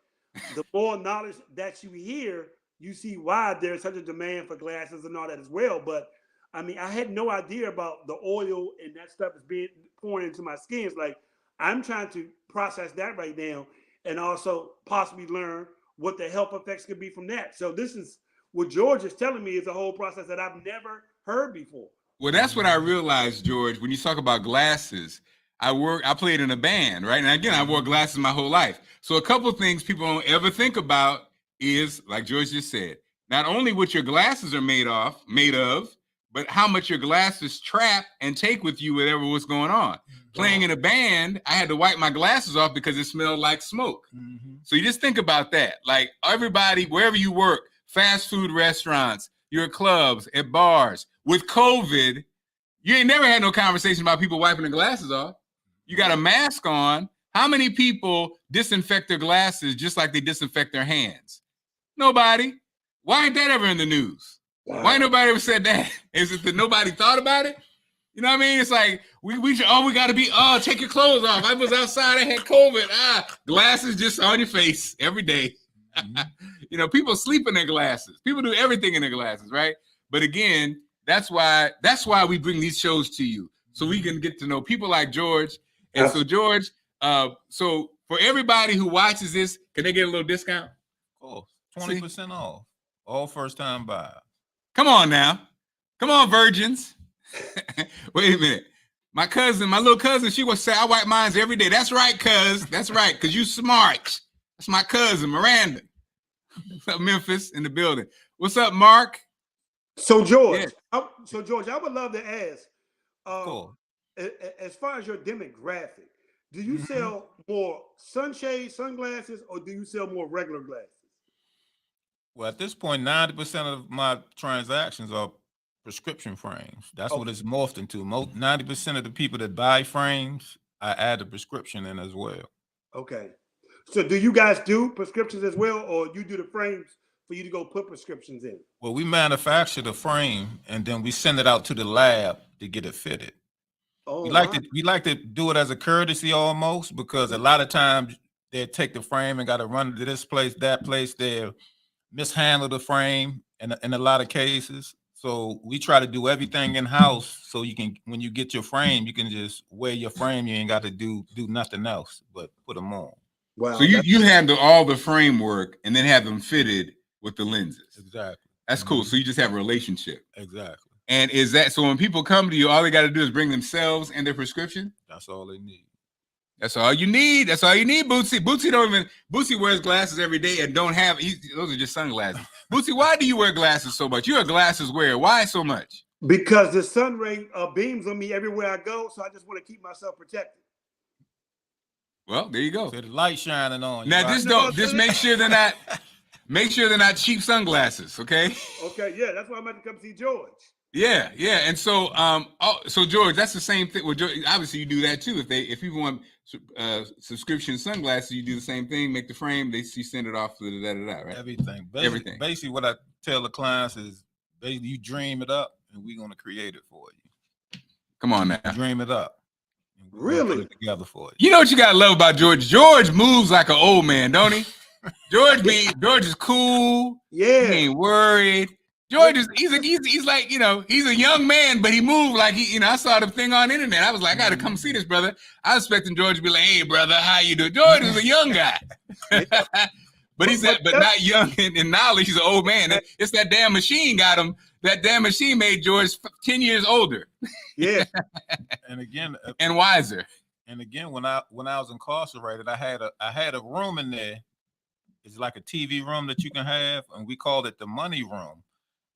the more knowledge that you hear, you see why there's such a demand for glasses and all that as well. But I had no idea about the oil and that stuff is being poured into my skin. It's like, I'm trying to process that right now and also possibly learn what the health effects could be from that. So this is what George is telling me is a whole process that I've never heard before. Well, that's what I realized, George, when you talk about glasses. I played in a band, right? And again, I wore glasses my whole life. So a couple of things people don't ever think about is, like George just said, not only what your glasses are made of, but how much your glasses trap and take with you whatever was going on. Mm-hmm. Playing in a band, I had to wipe my glasses off because it smelled like smoke. Mm-hmm. So you just think about that. Like everybody, wherever you work, fast food restaurants, your clubs, at bars, with COVID, you ain't never had no conversation about people wiping their glasses off. You got a mask on. How many people disinfect their glasses just like they disinfect their hands? Nobody. Why ain't that ever in the news? Wow. Why ain't nobody ever said that? Is it that nobody thought about it? You know what I mean? It's like, we got to be, take your clothes off. I was outside, I had COVID. Glasses just on your face every day. Mm-hmm. People sleep in their glasses. People do everything in their glasses, right? But again, That's why we bring these shows to you, so we can get to know people like George. And so George, so for everybody who watches this, can they get a little discount? Oh, 20% off. All first-time buyers. Come on now. Come on, virgins. Wait a minute. My little cousin, she would say, I wipe mine every day. That's right, cuz. That's right, because you smart. That's my cousin, Miranda. What's up, Memphis, in the building? What's up, Mark? So, George, I would love to ask, Cool. as far as your demographic, do you sell more sunshade sunglasses or do you sell more regular glasses? Well, at this point, 90% of my transactions are prescription frames. That's what it's morphed into. 90% of the people that buy frames, I add a prescription in as well. Okay. So do you guys do prescriptions as well, or you do the frames for you to go put prescriptions in? Well, we manufacture the frame and then we send it out to the lab to get it fitted. Oh, we like to do it as a courtesy almost, because a lot of times they take the frame and got to run to this place, that place. They mishandle the frame in a lot of cases. So we try to do everything in house, so you can, when you get your frame, you can just wear your frame. You ain't got to do nothing else but put them on. Wow. So you handle all the framework and then have them fitted with the lenses. Exactly. That's cool. So you just have a relationship. Exactly. And is that so? When people come to you, all they got to do is bring themselves and their prescription. That's all they need. That's all you need. That's all you need, Bootsy. Bootsy wears glasses every day and don't have. Those are just sunglasses. Bootsy, why do you wear glasses so much? You're a glasses wearer. Why so much? Because the sun ray beams on me everywhere I go, so I just want to keep myself protected. Well, there you go. So the light shining on you. Now, right? just make sure they're not. Make sure they're not cheap sunglasses. Okay. Okay. Yeah, that's why I'm about to come see George. Yeah. And so, so George, that's the same thing. Well, George, obviously you do that too. If people want subscription sunglasses, you do the same thing. Make the frame. You send it off to right? Everything. Everything. Basically, what I tell the clients is, you dream it up, and we're gonna create it for you. Come on now. Dream it up. Really? Put it together for you. You know what you gotta love about George? George moves like an old man, don't he? George is cool. Yeah. He ain't worried. George is he's like, he's a young man, but he moved like I saw the thing on the internet. I was like, I gotta come see this brother. I was expecting George to be like, hey brother, how you doing? George is a young guy. But he said, but not young in knowledge. He's an old man. It's that damn machine got him. That damn machine made George 10 years older. Yeah. And again, and wiser. And again, when I was incarcerated, I had a room in there. It's like a TV room that you can have, and we called it the money room.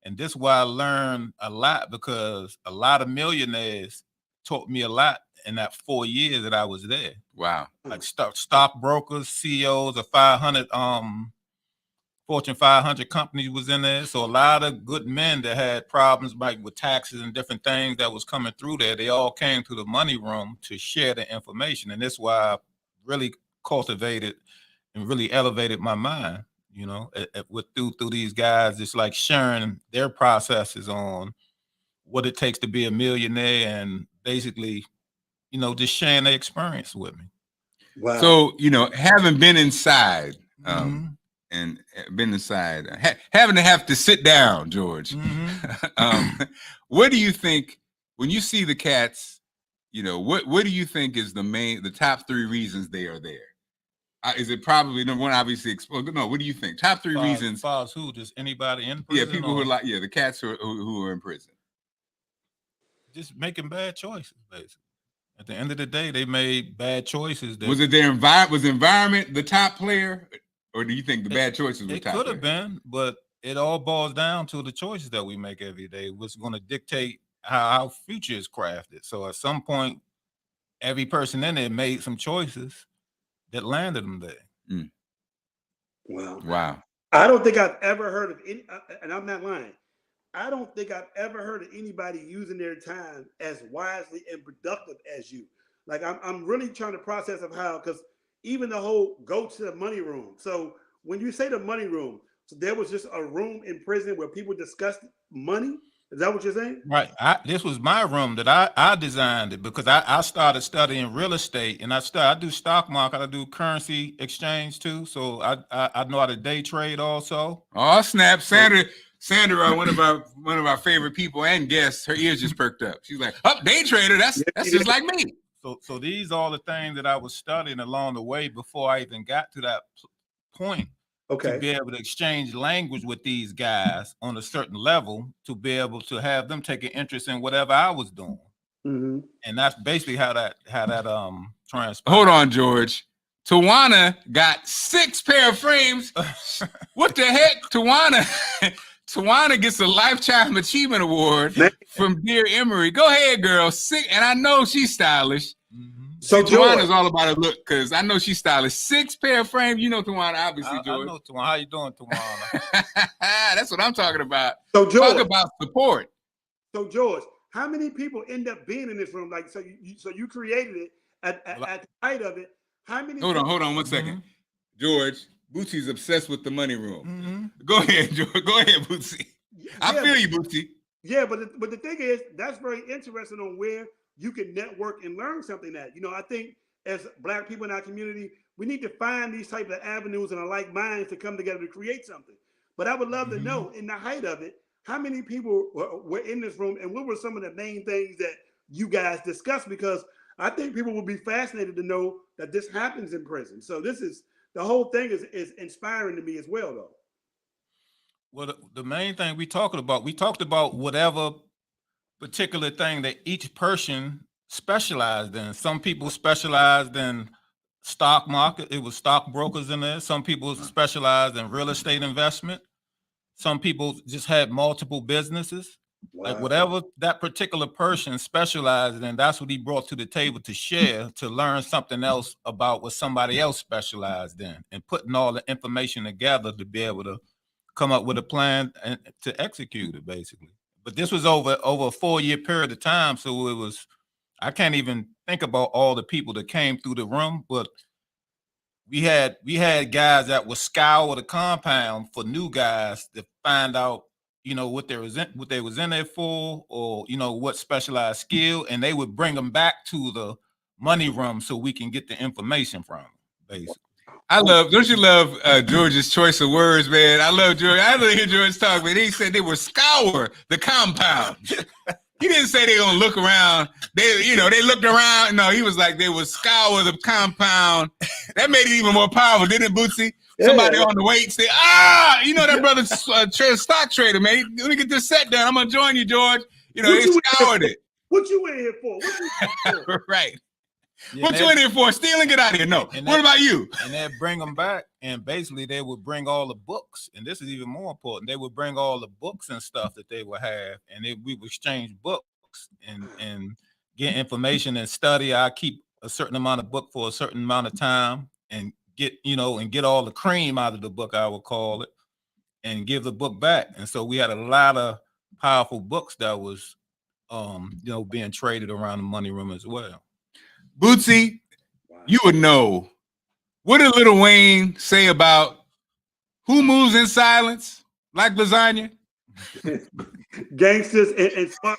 And this is why I learned a lot, because a lot of millionaires taught me a lot in that 4 years that I was there. Wow. Like stockbrokers, CEOs of 500 Fortune 500 companies was in there. So a lot of good men that had problems like with taxes and different things that was coming through there, they all came to the money room to share the information. And that's why I really cultivated and really elevated my mind, through these guys, just like sharing their processes on what it takes to be a millionaire, and basically, just sharing their experience with me. Wow. So, having been inside, and been inside, having to have to sit down, George, what do you think when you see the cats, what do you think is the top 3 reasons they are there? Is it probably number one? Obviously, no. What do you think? Top 3 reasons. As who? Just anybody in prison? Yeah, people who are the cats who are in prison. Just making bad choices, basically. At the end of the day, they made bad choices. Was it their environment? Was the environment the top player, or do you think the bad choices were top? It could have been, but it all boils down to the choices that we make every day. What's going to dictate how our future is crafted. So at some point, every person in there made some choices that landed them there. Wow. I don't think I've ever heard of any, and I'm not lying, I don't think I've ever heard of anybody using their time as wisely and productive as you. Like, I'm really trying to process of how, because even the whole go to the money room. So when you say the money room, so there was just a room in prison where people discussed money? Is that what you're saying? Right. This was my room that I designed it, because I started studying real estate, and I do stock market, I do currency exchange too. So I know how to day trade also. Oh snap, Sandra Sandra, one of our favorite people and guests, her ears just perked up. She's like, "Oh, day trader, that's just like me." So these are the things that I was studying along the way before I even got to that point. Okay. To be able to exchange language with these guys on a certain level, to be able to have them take an interest in whatever I was doing. Mm-hmm. And that's basically how that transpired. Hold on, George. Tawana got 6 pair of frames. What the heck? Tawana gets a Lifetime Achievement Award from Dear Emery. Go ahead, girl. 6, and I know she's stylish. Mm-hmm. So Tawana's all about her look, because I know she's stylish. 6 pair of frames. You know Tawana, obviously, George. I know Tawana. How you doing, Tawana? That's what I'm talking about. So George, talk about support. So George, how many people end up being in this room? Like, so you created it at the height of it. How many? Hold on 1 second. Mm-hmm. George, Bootsy's obsessed with the money room. Mm-hmm. Go ahead, George. Go ahead, Bootsy. I feel you, Bootsy. Yeah, but the thing is, that's very interesting on where you can network and learn something at. You know, I think as Black people in our community, we need to find these type of avenues and alike minds to come together to create something. But I would love to know, in the height of it, how many people were in this room, and what were some of the main things that you guys discussed? Because I think people will be fascinated to know that this happens in prison. So the whole thing is inspiring to me as well, though. Well, the main thing we talked about whatever particular thing that each person specialized in. Some people specialized in stock market. It was stockbrokers in there. Some people specialized in real estate investment. Some people just had multiple businesses. Wow. Like whatever that particular person specialized in, that's what he brought to the table to share, to learn something else about what somebody else specialized in, and putting all the information together to be able to come up with a plan and to execute it, basically. But this was over a 4-year period of time, so it was, I can't even think about all the people that came through the room, but we had guys that would scour the compound for new guys to find out, you know, what they was in there for, or, you know, what specialized skill, and they would bring them back to the money room so we can get the information from them, basically. Don't you love George's choice of words, man? I love George. I didn't hear George talk, but he said they would scour the compound. He didn't say they gonna look around. They looked around. No, he was like, they would scour the compound. That made it even more powerful, didn't it, Bootsy? Yeah. Somebody on the weight say, that brother's stock trader, man. Let me get this set done. I'm gonna join you, George. You know, they scoured it. What you in here for? Right. Yeah, what you in here for? Steal and get out of here. No. What about you? And they'd bring them back, and basically they would bring all the books, and this is even more important. They would bring all the books and stuff that they would have, and we would exchange books and get information and study. I keep a certain amount of book for a certain amount of time, and get all the cream out of the book, I would call it, and give the book back. And so we had a lot of powerful books that was being traded around the money room as well. Bootsy, you would know. What did Lil Wayne say about who moves in silence like lasagna? Gangsters and smart,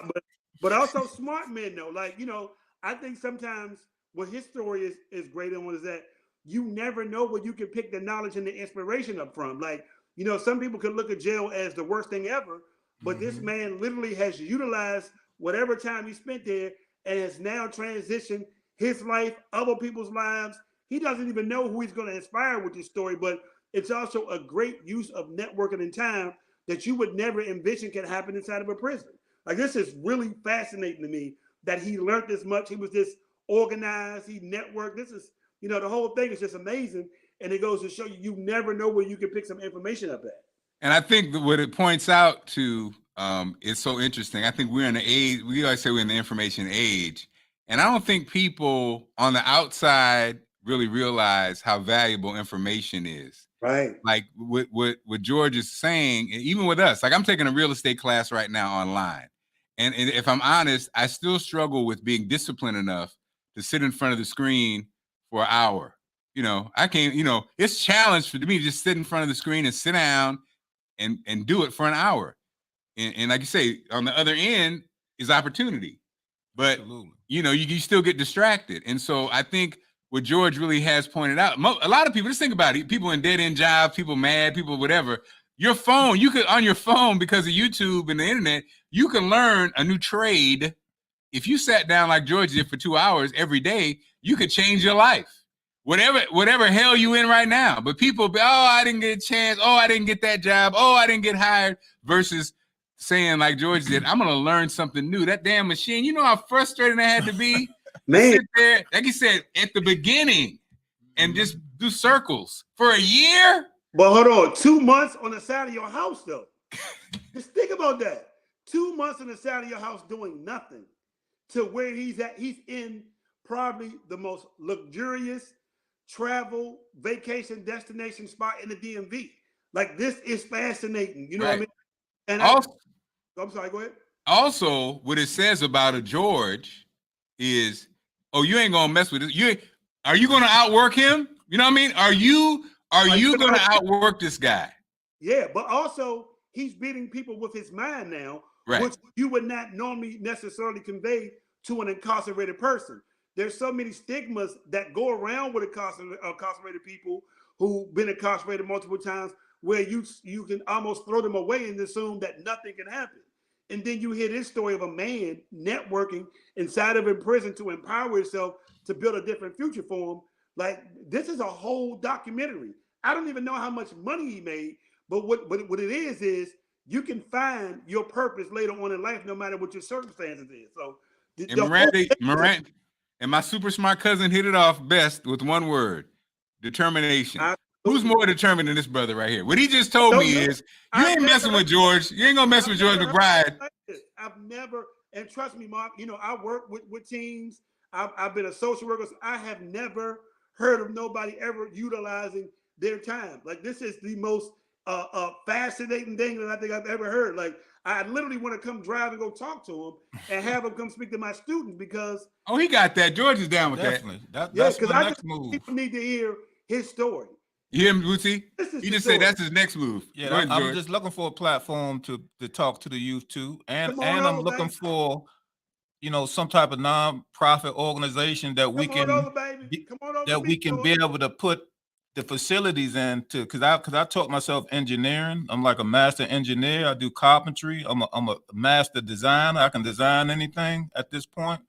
but also smart men, though. Like, you know, I think sometimes what his story is great on is that you never know where you can pick the knowledge and the inspiration up from. Like, you know, some people could look at jail as the worst thing ever, but this man literally has utilized whatever time he spent there and has now transitioned his life, other people's lives. He doesn't even know who he's going to inspire with this story, but it's also a great use of networking and time that you would never envision can happen inside of a prison. Like, this is really fascinating to me that he learned this much. He was this organized, he networked. This is, you know, the whole thing is just amazing. And it goes to show you, you never know where you can pick some information up at. And I think that what it points out to is so interesting. I think we're in the age, we always say we're in the information age. And I don't think people on the outside really realize how valuable information is. Right. Like what George is saying, and even with us, like I'm taking a real estate class right now online. And if I'm honest, I still struggle with being disciplined enough to sit in front of the screen for an hour. You know, I can't, it's a challenge for me to just sit in front of the screen and sit down and do it for an hour. And like you say, on the other end is opportunity. But, Absolutely. You still get distracted. And so I think what George really has pointed out, a lot of people, just think about it, people in dead-end jobs, people mad, people whatever, Your phone, you could on your phone because of YouTube and the internet, you can learn a new trade. If you sat down like George did for 2 hours every day, you could change your life. Whatever hell you in right now. But people be, oh, I didn't get a chance. Oh, I didn't get that job. Oh, I didn't get hired. Versus saying like George did, I'm gonna learn something new. That damn machine, you know how frustrating that had to be? Man. Sit there, like you said, at the beginning and just do circles for a year. But hold on, 2 months on the side of your house, though. Just think about that. 2 months on the side of your house doing nothing to where he's at. He's in probably the most luxurious travel vacation destination spot in the DMV. Like, this is fascinating. You know what I mean? And also, I'm sorry, go ahead. Also, what it says about a George is, oh, you ain't gonna mess with it. Are you gonna outwork him? You know what I mean? Are you gonna outwork this guy? Yeah, but also he's beating people with his mind now, which you would not normally necessarily convey to an incarcerated person. There's so many stigmas that go around with incarcerated people who've been incarcerated multiple times, where you can almost throw them away and assume that nothing can happen. And then you hear this story of a man networking inside of a prison to empower himself to build a different future for him. Like, this is a whole documentary. I don't even know how much money he made, but what it is you can find your purpose later on in life, no matter what your circumstances is. So, Morant and my super smart cousin hit it off best with one word: determination. Who's more determined than this brother right here? What he just told me is, you ain't messing with George. You ain't gonna mess with George McBride. I've never, and trust me, Mark, you know, I work with teams. I've been a social worker. So I have never heard of nobody ever utilizing their time. Like, this is the most fascinating thing that I think I've ever heard. Like, I literally want to come drive and go talk to him and have him come speak to my students, because he got that. George is down with definitely. that. That's my next move. People need to hear his story. You hear him, Bootsy? He just said that's his next move. Yeah, ahead, I'm just looking for a platform to talk to the youth too, and I'm looking for, you know, some type of non-profit organization that we can be able to put the facilities into, because I taught myself engineering. I'm like a master engineer. I do carpentry. I'm a master designer. I can design anything at this point.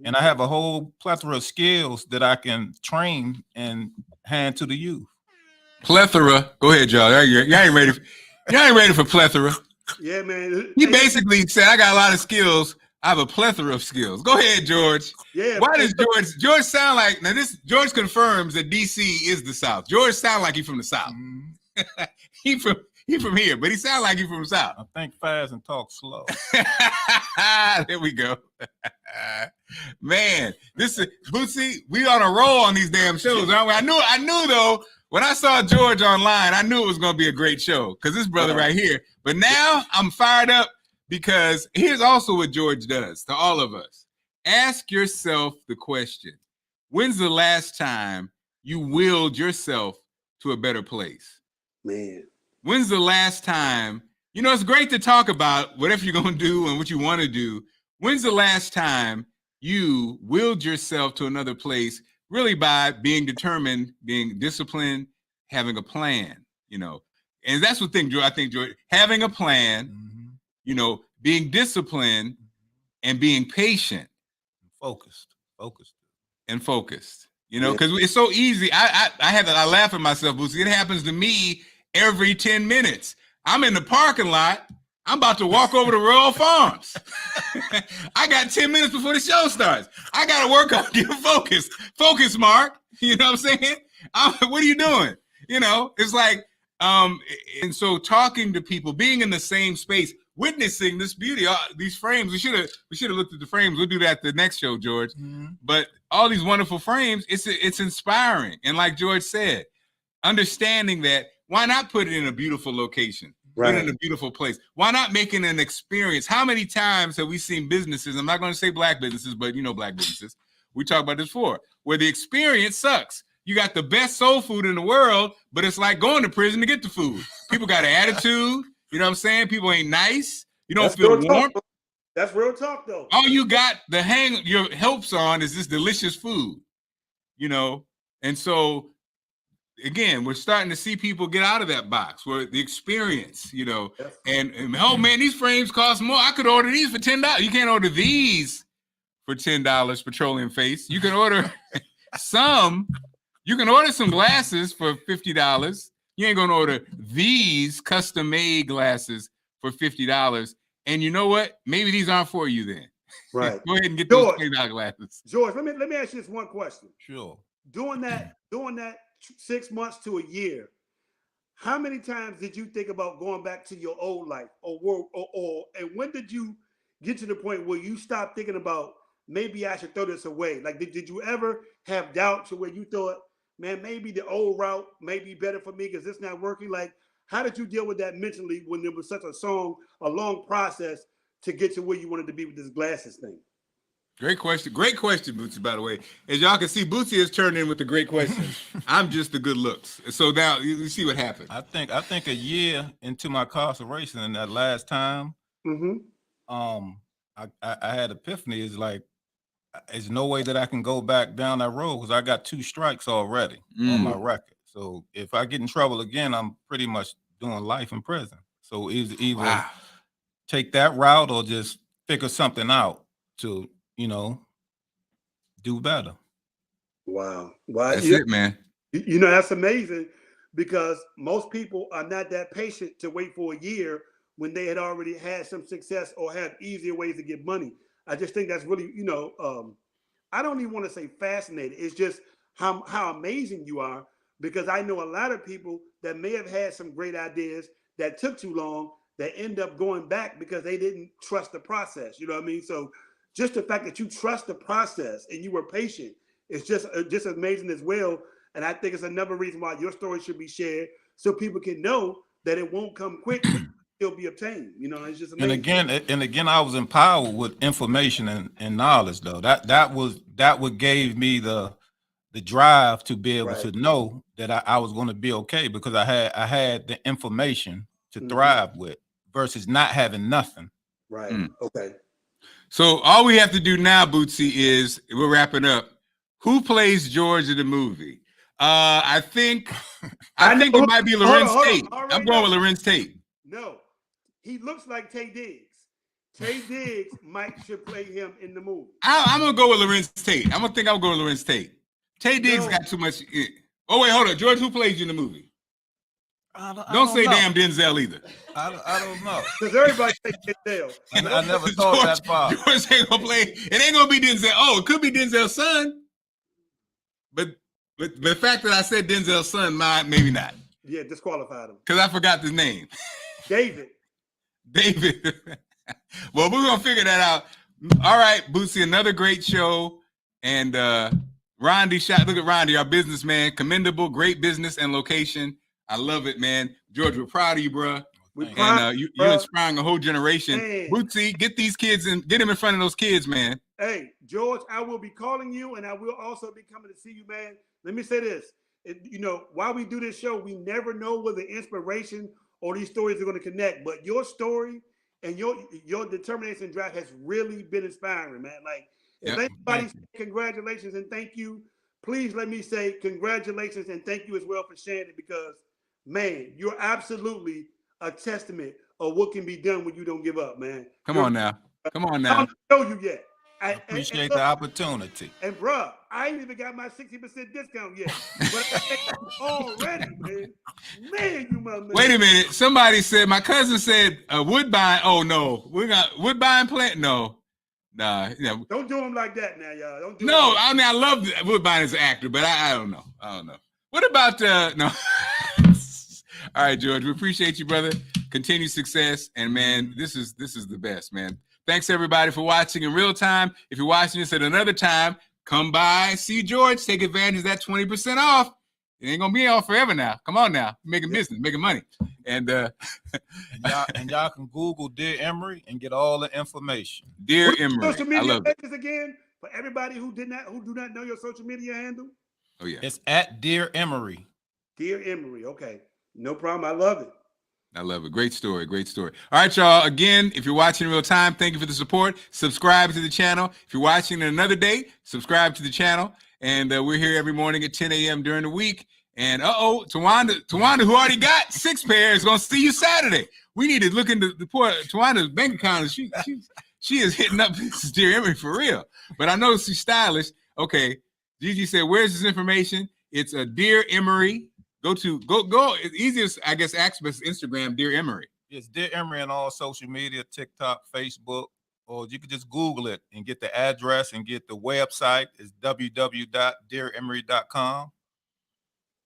And I have a whole plethora of skills that I can train and hand to the youth. Plethora. Go ahead, y'all. You ain't ready for plethora. Yeah, man. He basically said, I got a lot of skills. I have a plethora of skills. Go ahead, George. Yeah. Why does George sound like, now this, George confirms that DC is the South. George sound like he's from the South. He from here, but he sound like he's from the South. I think fast and talk slow. There we go. Man, this is Bootsy. We on a roll on these damn shows, aren't we? I knew though, when I saw George online, I knew it was gonna be a great show, because this brother right here. But now I'm fired up, because here's also what George does to all of us. Ask yourself the question: when's the last time you willed yourself to a better place? Man. When's the last time, you know, it's great to talk about whatever you're going to do and what you want to do. When's the last time you willed yourself to another place, really by being determined, being disciplined, having a plan, you know? And that's the thing, I think, George, having a plan, you know, being disciplined and being patient. Focused. You know, because it's so easy. I laugh at myself, Bootsy. It happens to me every 10 minutes. I'm in the parking lot. I'm about to walk over to Royal Farms. I got 10 minutes before the show starts. I got to work on getting focused. Focus, Mark. You know what I'm saying? What are you doing? You know, it's like, and so talking to people, being in the same space, witnessing this beauty, these frames. We should have looked at the frames. We'll do that the next show, George. But all these wonderful frames, it's inspiring. And like George said, understanding that, why not put it in a beautiful location? Put it in a beautiful place. Why not make it an experience? How many times have we seen businesses, I'm not going to say black businesses, but you know, black businesses, we talked about this before, where the experience sucks. You got the best soul food in the world, but it's like going to prison to get the food. People got an attitude. You know what I'm saying? People ain't nice. You don't feel warm. That's real talk, though. All you got your hopes on is this delicious food, you know? And so again, we're starting to see people get out of that box where the experience, you know, and oh man, these frames cost more. I could order these for $10. You can't order these for $10, petroleum face. You can order some. You can order some glasses for $50. You ain't gonna order these custom-made glasses for $50. And you know what? Maybe these aren't for you then. Right. Go ahead and get those $20 glasses. George, let me ask you this one question. Sure. Doing that 6 months to a year, how many times did you think about going back to your old life or and when did you get to the point where you stopped thinking about maybe I should throw this away? Like, did you ever have doubts where you thought, man, maybe the old route may be better for me because it's not working? Like, how did you deal with that mentally when there was such a long process to get to where you wanted to be with this glasses thing? Great question, Bootsy, by the way. As y'all can see, Bootsy has turned in with the great questions. I'm just the good looks. So now you see what happened. I think a year into my incarceration, and that last time, I had epiphany. Is like, there's no way that I can go back down that road because I got 2 strikes already on my record. So if I get in trouble again, I'm pretty much doing life in prison. So either take that route or just figure something out to, you know, do better. Wow. That's it, man. You know, that's amazing because most people are not that patient to wait for a year when they had already had some success or had easier ways to get money. I just think that's really, you know, I don't even want to say fascinating. It's just how amazing you are, because I know a lot of people that may have had some great ideas that took too long that end up going back because they didn't trust the process. You know what I mean? So just the fact that you trust the process and you were patient is just amazing as well. And I think it's another reason why your story should be shared so people can know that it won't come quick, but it'll be obtained. You know, it's just amazing. And again, I was empowered with information and knowledge, though. That what gave me the drive to be able to know that I was going to be okay, because I had the information to thrive with versus not having nothing. Right. Okay. So all we have to do now, Bootsy, is we're wrapping up. Who plays George in the movie? I think it might be Lorenz Tate. I'm going with Lorenz Tate. No, he looks like Tay Diggs. Tay Diggs should play him in the movie. I'm gonna go with Lorenz Tate. I'm gonna go with Lorenz Tate. Tay Diggs got too much. Oh wait, hold on, George. Who plays you in the movie? Don't say damn Denzel either. I don't know. Because everybody thinks Denzel. I never thought that far. George ain't gonna play. It ain't gonna be Denzel. Oh, it could be Denzel's son. But the fact that I said Denzel's son, maybe not. Yeah, disqualified him. Because I forgot his name. David. Well, we're gonna figure that out. All right, Bootsy, another great show. And Rondi shot. Look at Rondi, our businessman. Commendable, great business and location. I love it, man. George, we're proud of you, bro. You're inspiring a whole generation. Man. Bootsy, get these kids and get them in front of those kids, man. Hey, George, I will be calling you, and I will also be coming to see you, man. Let me say this. You know, while we do this show, we never know where the inspiration or these stories are going to connect. But your story and your determination drive has really been inspiring, man. Like, if anybody say congratulations and thank you, please let me say congratulations and thank you as well for sharing it, because, man, you're absolutely a testament of what can be done when you don't give up, man. Come on now. I don't know you yet. I appreciate the opportunity. And bruh, I ain't even got my 60% discount yet. But I think already, man. Man, you my man. Wait a minute. Somebody said, my cousin said Woodbine. Oh no, we got Woodbine plant. No. Nah. Don't do him like that now, y'all. Don't do I mean, I love Woodbine as an actor, but I don't know. What about no? All right, George, we appreciate you, brother. Continued success. And man, this is the best, man. Thanks everybody for watching in real time. If you're watching this at another time, come by, see George, take advantage of that 20% off. It ain't gonna be off forever now. Come on now, making business, making money. And y'all can Google Dear Emery and get all the information. Dear Emery. Social media pages again for everybody who do not know your social media handle. Oh yeah. It's at Dear Emery. Dear Emery. Okay. No problem. I love it. I love it. Great story. Great story. All right, y'all. Again, if you're watching in real time, thank you for the support. Subscribe to the channel. If you're watching in another day, subscribe to the channel. And we're here every morning at 10 a.m. during the week. And Tawanda, who already got 6 pairs, is gonna see you Saturday. We need to look into the poor Tawanda's bank account. She is hitting up Mrs. Dear Emery for real. But I know she's stylish. Okay, Gigi said, "Where's this information?" It's a Dear Emery. Go. It's easiest, I guess, access Instagram, Dear Emery. It's Dear Emery on all social media, TikTok, Facebook, or you could just Google it and get the address and get the website. It's www.dearemery.com.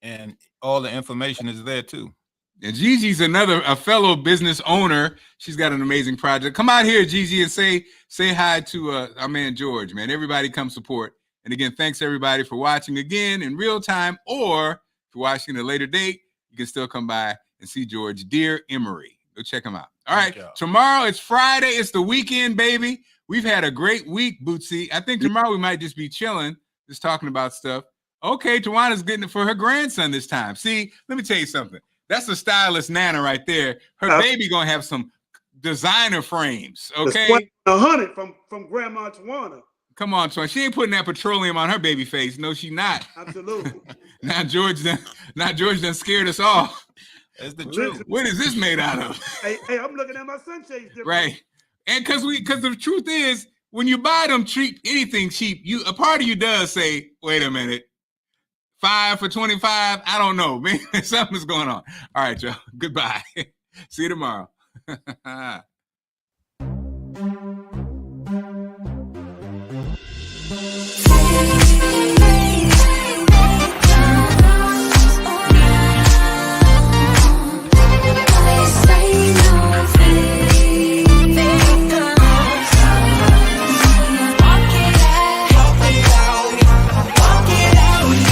And all the information is there too. And Gigi's a fellow business owner. She's got an amazing project. Come out here, Gigi, and say hi to our man George, man. Everybody come support. And again, thanks everybody for watching again in real time, or if you're watching at a later date, you can still come by and see George, Dear Emery. Go check him out. All right, tomorrow it's Friday. It's the weekend, baby. We've had a great week, Bootsy. I think tomorrow we might just be chilling, just talking about stuff. Okay, Tawanda's getting it for her grandson this time. See, let me tell you something. That's a stylist Nana right there. Her baby gonna have some designer frames. Okay, 100 from Grandma Tawana. Come on, Tawana. She ain't putting that petroleum on her baby face. No, she not. Absolutely. Now George done scared us all. That's the truth. What is this made out of? Hey, I'm looking at my sunshades different. Right. And because the truth is, when you buy them anything cheap, a part of you does say, wait a minute. 5 for $25. I don't know, man. Something's going on. All right, y'all. Goodbye. See you tomorrow.